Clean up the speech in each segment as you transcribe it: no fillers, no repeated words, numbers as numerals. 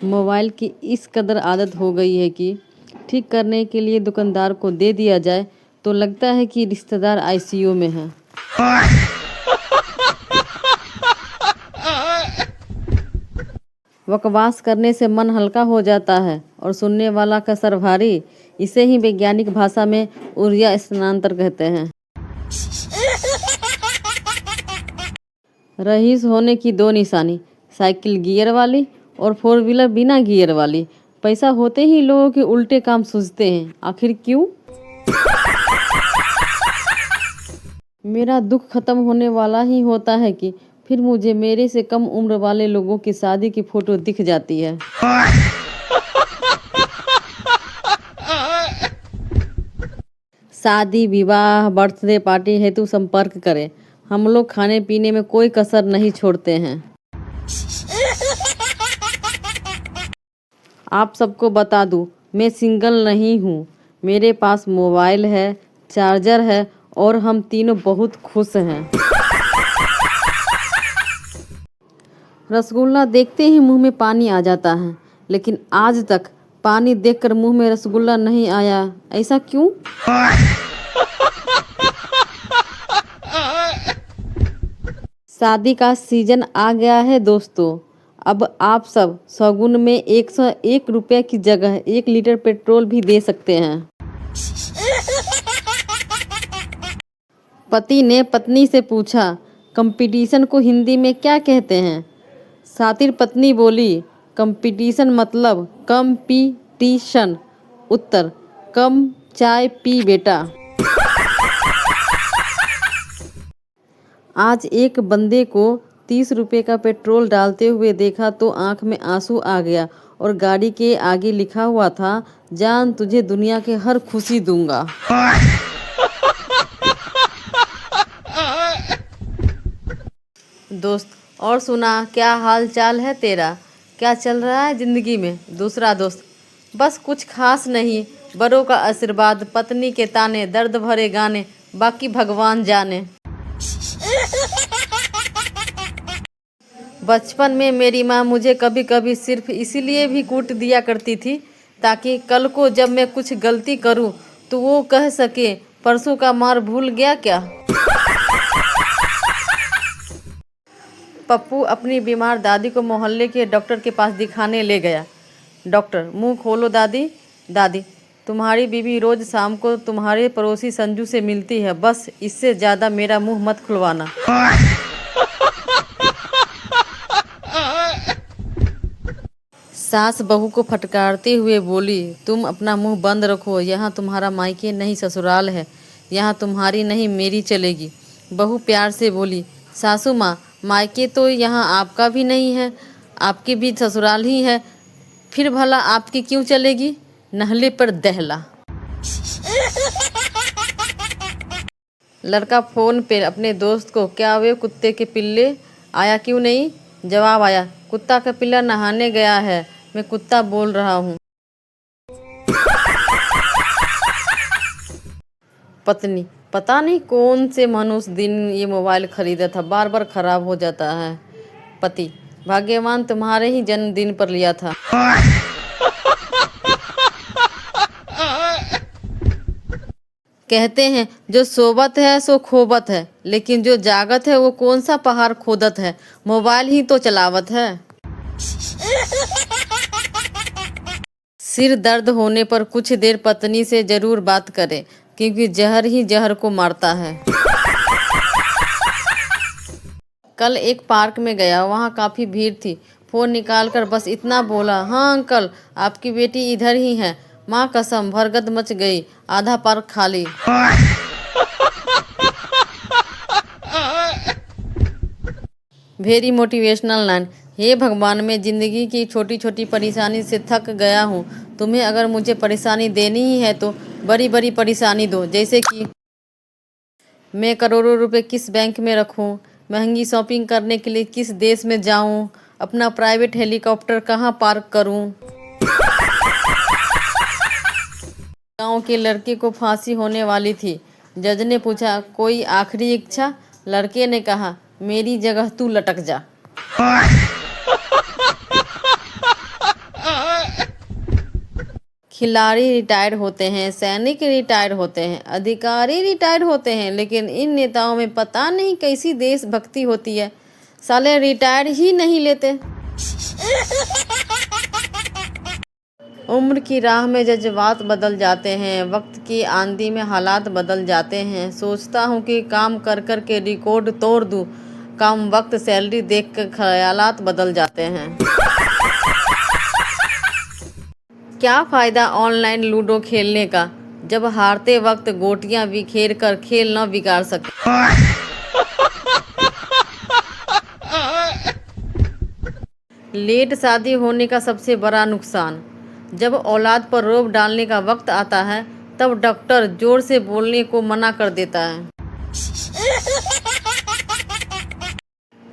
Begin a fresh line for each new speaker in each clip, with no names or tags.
Mobile की इस कदर आदत हो गई है कि ठीक करने के लिए दुकानदार को दे दिया जाए तो लगता है कि रिश्तेदार आईसीयू में है। बकवास करने से मन हल्का हो जाता है और सुनने वाला का सर भारी। इसे ही वैज्ञानिक भाषा में ऊर्जा स्थानांतर कहते हैं। रईस होने की दो निशानी, साइकिल गियर वाली और फोर व्हीलर बिना गियर वाली। पैसा होते ही लोगों के उल्टे काम सूझते हैं, आखिर क्यों? मेरा दुख खत्म होने वाला ही होता है कि फिर मुझे मेरे से कम उम्र वाले लोगों की शादी की फोटो दिख जाती है। शादी, विवाह, बर्थडे पार्टी हेतु संपर्क करें। हम लोग खाने पीने में कोई कसर नहीं छोड़ते हैं। आप सबको बता दूं, मैं सिंगल नहीं हूँ। मेरे पास मोबाइल है, चार्जर है और हम तीनों बहुत खुश हैं। रसगुल्ला देखते ही मुंह में पानी आ जाता है, लेकिन आज तक पानी देखकर मुंह में रसगुल्ला नहीं आया। ऐसा क्यों? शादी का सीजन आ गया है दोस्तों। अब आप सब शगुन में 101 रुपये की जगह 1 लीटर पेट्रोल भी दे सकते हैं। पति ने पत्नी से पूछा, कंपटीशन को हिंदी में क्या कहते हैं? शातिर पत्नी बोली, कंपटीशन मतलब कंपटीशन। उत्तर, कम चाय पी बेटा। आज एक बंदे को 30 रुपये का पेट्रोल डालते हुए देखा तो आंख में आंसू आ गया और गाड़ी के आगे लिखा हुआ था, जान तुझे दुनिया के हर खुशी दूंगा। दोस्त, और सुना, क्या हाल चाल है तेरा? क्या चल रहा है जिंदगी में? दूसरा दोस्त, बस कुछ खास नहीं, बड़ों का आशीर्वाद, पत्नी के ताने, दर्द भरे गाने, बाकी भगवान जाने। बचपन में मेरी माँ मुझे कभी कभी सिर्फ इसीलिए भी कूट दिया करती थी ताकि कल को जब मैं कुछ गलती करूँ तो वो कह सके, परसों का मार भूल गया क्या? पप्पू अपनी बीमार दादी को मोहल्ले के डॉक्टर के पास दिखाने ले गया। डॉक्टर, मुंह खोलो दादी। दादी, तुम्हारी बीवी रोज शाम को तुम्हारे पड़ोसी संजू से मिलती है, बस इससे ज़्यादा मेरा मुंह मत खुलवाना। सास बहू को फटकारते हुए बोली, तुम अपना मुंह बंद रखो, यहाँ तुम्हारा मायके नहीं ससुराल है, यहाँ तुम्हारी नहीं मेरी चलेगी। बहू प्यार से बोली, सासू माँ, मायके तो यहाँ आपका भी नहीं है, आपके भी ससुराल ही है, फिर भला आपकी क्यों चलेगी? नहले पर दहला। लड़का फोन पे अपने दोस्त को, क्या वे कुत्ते के पिल्ले आया क्यों नहीं? जवाब आया, कुत्ता का पिल्ला नहाने गया है, मैं कुत्ता बोल रहा हूँ। पत्नी, पता नहीं कौन से मनुष्य दिन ये मोबाइल खरीदा था, बार बार खराब हो जाता है। पति, भाग्यवान तुम्हारे ही जन्मदिन पर लिया था। कहते हैं जो सोबत है सो खोबत है, लेकिन जो जागत है वो कौन सा पहाड़ खोदत है, मोबाइल ही तो चलावत है। सिर दर्द होने पर कुछ देर पत्नी से जरूर बात करें, क्योंकि जहर ही जहर को मारता है। कल एक पार्क में गया, वहाँ काफ़ी भीड़ थी। फ़ोन निकालकर बस इतना बोला, हाँ अंकल, आपकी बेटी इधर ही है। माँ कसम, भरगत मच गई, आधा पार्क खाली। Very motivational line. हे भगवान, मैं ज़िंदगी की छोटी छोटी परेशानी से थक गया हूँ। तुम्हें अगर मुझे परेशानी देनी ही है तो बड़ी बड़ी परेशानी दो, जैसे कि मैं करोड़ों रुपए किस बैंक में रखूँ, महंगी शॉपिंग करने के लिए किस देश में जाऊँ, अपना प्राइवेट हेलीकॉप्टर कहाँ पार्क करूँ। गाँव के लड़के को फांसी होने वाली थी। जज ने पूछा, कोई आखिरी इच्छा? लड़के ने कहा, मेरी जगह तू लटक जा। खिलाड़ी रिटायर होते हैं, सैनिक रिटायर होते हैं, अधिकारी रिटायर होते हैं, लेकिन इन नेताओं में पता नहीं कैसी देशभक्ति होती है, साले रिटायर ही नहीं लेते। उम्र की राह में जज्बात बदल जाते हैं, वक्त की आंधी में हालात बदल जाते हैं। सोचता हूँ कि काम कर कर के रिकॉर्ड तोड़ दूँ, कम वक्त सैलरी देख कर ख्यालात बदल जाते हैं। क्या फ़ायदा ऑनलाइन लूडो खेलने का, जब हारते वक्त गोटियां बिखेर कर खेल न बिगाड़ सके। लेट शादी होने का सबसे बड़ा नुकसान, जब औलाद पर रोब डालने का वक्त आता है तब डॉक्टर जोर से बोलने को मना कर देता है।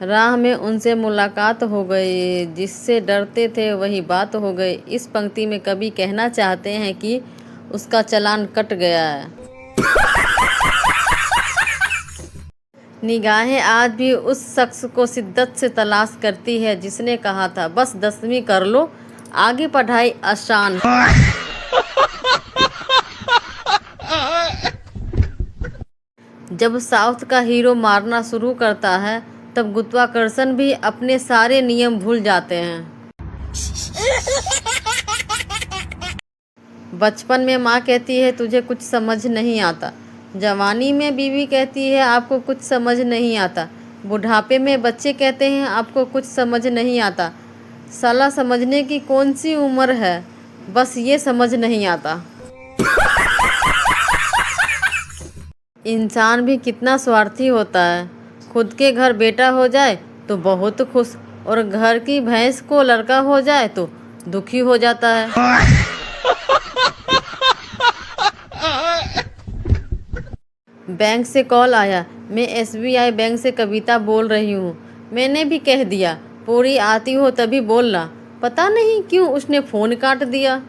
राह में उनसे मुलाकात हो गई, जिससे डरते थे वही बात हो गई। इस पंक्ति में कवि कहना चाहते हैं कि उसका चालान कट गया है। निगाहें आज भी उस शख्स को शिद्दत से तलाश करती है जिसने कहा था बस 10वीं कर लो, आगे पढ़ाई आसान। जब साउथ का हीरो मारना शुरू करता है तब गुरुत्वाकर्षण भी अपने सारे नियम भूल जाते हैं। बचपन में माँ कहती है तुझे कुछ समझ नहीं आता, जवानी में बीवी कहती है आपको कुछ समझ नहीं आता, बुढ़ापे में बच्चे कहते हैं आपको कुछ समझ नहीं आता। साला समझने की कौन सी उम्र है, बस ये समझ नहीं आता। इंसान भी कितना स्वार्थी होता है, खुद के घर बेटा हो जाए तो बहुत खुश, और घर की भैंस को लड़का हो जाए तो दुखी हो जाता है। बैंक से कॉल आया, मैं SBI बैंक से कविता बोल रही हूँ। मैंने भी कह दिया पूरी आती हो तभी बोलना, पता नहीं क्यों उसने फ़ोन काट दिया।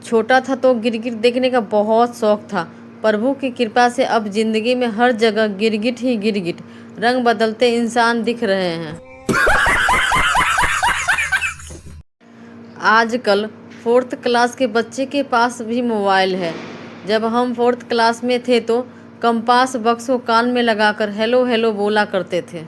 छोटा था तो गिरगिट देखने का बहुत शौक था, प्रभु की कृपा से अब जिंदगी में हर जगह गिरगिट ही गिरगिट, रंग बदलते इंसान दिख रहे हैं। आजकल 4th क्लास के बच्चे के पास भी मोबाइल है। जब हम 4th क्लास में थे तो कंपास बॉक्स को कान में लगाकर हेलो हेलो बोला करते थे।